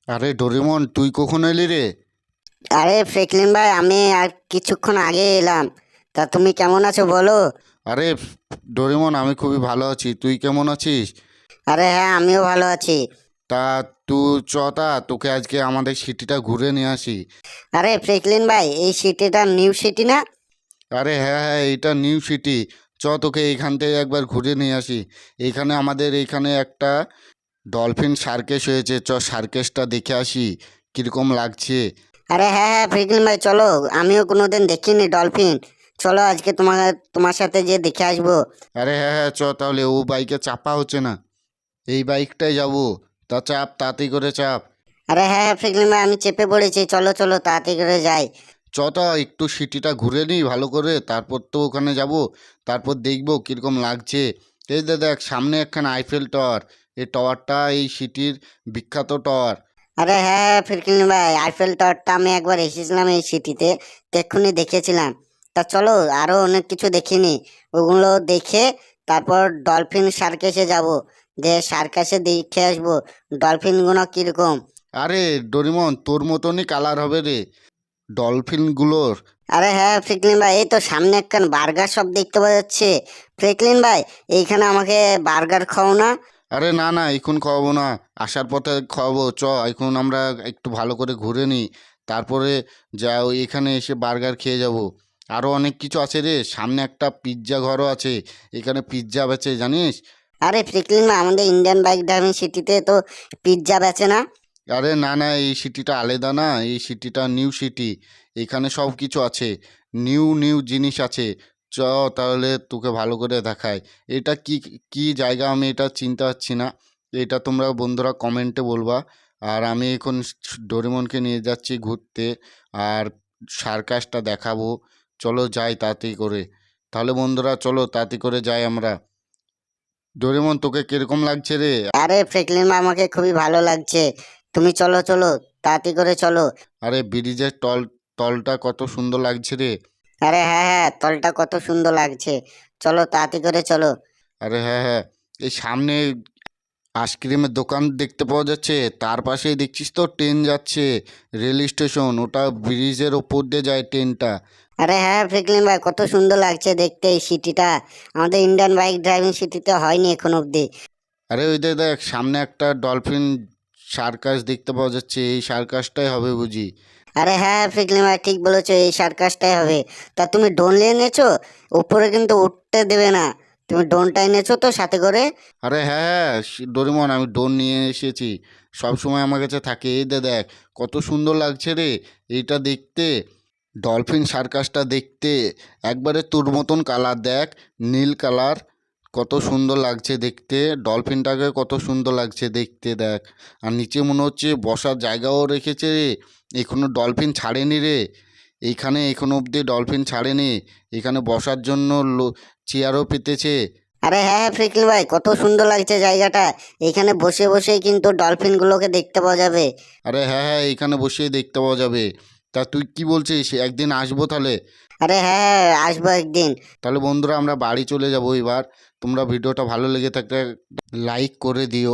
আরে ডোরেমন, তুই কখন এলি রে? আরে ফ্রেকলিন ভাই, আমি আর কিছুক্ষণ আগে এলাম। তা তুমি কেমন আছো বলো? আরে ডোরেমন, আমি খুবই ভালো আছি। তুই কেমন আছিস? আরে হ্যাঁ, আমিও ভালো আছি। তা তুই তোকে আজকে আমাদের সিটিটা ঘুরে নিয়ে আসি। আরে ফ্রেকলিন ভাই, এই সিটিটা নিউ সিটি না? আরে হ্যাঁ হ্যাঁ, এটা নিউ সিটি। তোকে এইখান থেকে একবার ঘুরে নিয়ে আসি। আমাদের এইখানে একটা ডলফিন সার্কেস হয়েছে, সার্কেসটা দেখে আসি কীরকম লাগছে। আরে হ্যাঁ হ্যাঁ ফ্রেকলিন ভাই, চলো। আমিও কোনোদিন দেখিনি ডলফিন। চলো আজকে তোমার সাথে যে দেখে আসবো। আরে হ্যাঁ হ্যাঁ, তাহলে ও বাইকে চাপা হচ্ছে না, এই বাইকটাই যাবো। তা চাপ, তাড়াতাড়ি করে চাপ। আরে হ্যাঁ হ্যাঁ ফ্রেকলিন ভাই, আমি চেপে পড়েছি। চলো চলো তাড়াতাড়ি করে যাই। তা একটু সিটিটা ঘুরে নিই ভালো করে, তারপর তো ওখানে যাব। তারপর দেখবো কীরকম লাগছে। এই দেখ সামনে একখানা আইফেল টাওয়ার। এই টাওয়ারটা এই সিটির বিখ্যাত টাওয়ার। আরে হ্যাঁ হ্যাঁ ফ্রেকলিন ভাই, আইফেল টাওয়ারটা আমি একবার এসেছিলাম এই সিটিতে, এক্ষুনি দেখেছিলাম। তা চলো, আরো অনেক কিছু দেখিনি। ওগুলো দেখে তারপর ডলফিন সার্কাসে যাব, যে সার্কাসে দেখে আসবো ডলফিনগুলো কিরকম। আরে ডোরিমন, তোর মতনই কালার হবে রে ডলফিনগুলোর। আরে হ্যাঁ ফ্রেকলিন ভাই, এই তো সামনে একখান বার্গার শপ দেখতে পাওয়া যাচ্ছে। ফ্রেকলিন ভাই, এইখানে আমাকে বার্গার খাও না? আরে না না, এখন খাওয়াবো না, আসার পথে খাওয়াবো। এখন আমরা একটু ভালো করে ঘুরে নিই, তারপরে যা ওই এখানে এসে বার্গার খেয়ে যাব। আরও অনেক কিছু আছে রে, সামনে একটা পিৎজা ঘরও আছে। এখানে পিৎজা বেচে, জানিস? আরে ফ্রেকলিন ভাই, আমাদের ইন্ডিয়ান বাইক ড্রাইভিং সিটিতে তো পিৎজা বেচে না? আরে না না, এই সিটিটা আলাদা না, এই সিটিটা নিউ সিটি। এখানে সব কিছু আছে, নিউ নিউ জিনিস আছে। চ তাহলে তোকে ভালো করে দেখায়। এটা কি কি জায়গা আমি এটা চিনতে পারছি না। এটা তোমরা বন্ধুরা কমেন্টে বলবা। আর আমি এখন ডোরেমনকে নিয়ে যাচ্ছি ঘুরতে, আর সার্কাসটা দেখাবো। চলো যাই তাড়াতাড়ি করে। তাহলে বন্ধুরা চলো তাড়াতাড়ি করে যাই আমরা। ডোরেমন, তোকে কিরকম লাগছে রে? আরে ফ্রেকলিন ভাই, আমাকে খুবই ভালো লাগছে। তুমি চলো চলো, তাড়াতাড়ি করে চলো। আরে ব্রিজের তলটা কত সুন্দর লাগছে রে। আরে হ্যাঁ হ্যাঁ, তলটা কত সুন্দর লাগছে। চলো তাড়াতাড়ি করে চলো। আরে হ্যাঁ হ্যাঁ, এই সামনে আইসক্রিমের দোকান দেখতে পাওয়া যাচ্ছে, তার পাশেই দেখছিস তো ট্রেন যাচ্ছে, রেল স্টেশন। ওটা ব্রিজের ওপর দিয়ে যায় ট্রেনটা। আরে হ্যাঁ ফ্রেকলিন ভাই, কত সুন্দর লাগছে দেখতে এই সিটিটা। আমাদের ইন্ডিয়ান বাইক ড্রাইভিং সিটিতে হয়নি এখন অবধি। আরে ওই দেখ সামনে একটা ডলফিন সার্কাস দেখতে পাওয়া যাচ্ছে, এই সার্কাসটাই হবে বুঝি। আরে হ্যাঁ ফ্রেকলিন ভাই, ঠিক বলেছো, এই সার্কাসটাই হবে। তা তুমি ড্রোন নিয়ে এনেছো? উপরে কিন্তু উঠতে দেবে না। তুমি ড্রোনটা এনেছো তো সাথে করে? আরে হ্যাঁ হ্যাঁ, ডোরেমন, আমি ড্রোন নিয়ে এসেছি। সব সময় আমার কাছে থাকে। এই দেখ কত সুন্দর লাগছে রে এইটা দেখতে। ডলফিন সার্কাসটা দেখতে একবারে তোর মতন কালার, দেখ নীল কালার। কত সুন্দর লাগছে দেখতে, ডলফিনটাকে কত সুন্দর লাগছে দেখতে দেখ। আর নিচে মনে হচ্ছে বসার জায়গাও রেখেছে রে। এখনো ডলফিন ছাড়েনি রে, এইখানে এখনো অবধি ডলফিন ছাড়েনি। এখানে বসার জন্য চেয়ারও পেতেছে। আরে হ্যাঁ হ্যাঁ ফ্রেকলিন ভাই, কত সুন্দর লাগছে জায়গাটা। এখানে বসে বসেই কিন্তু ডলফিনগুলোকে দেখতে পাওয়া যাবে। আরে হ্যাঁ হ্যাঁ, এইখানে বসেই দেখতে পাওয়া যাবে। তা তুই কি বলছিস, একদিন আসবো তাহলে? আরে হ্যাঁ হ্যাঁ, আসবো একদিন। তাহলে বন্ধুরা আমরা বাড়ি চলে যাবো এবার। তোমরা ভিডিওটা ভালো লেগে থাকলে লাইক করে দিও।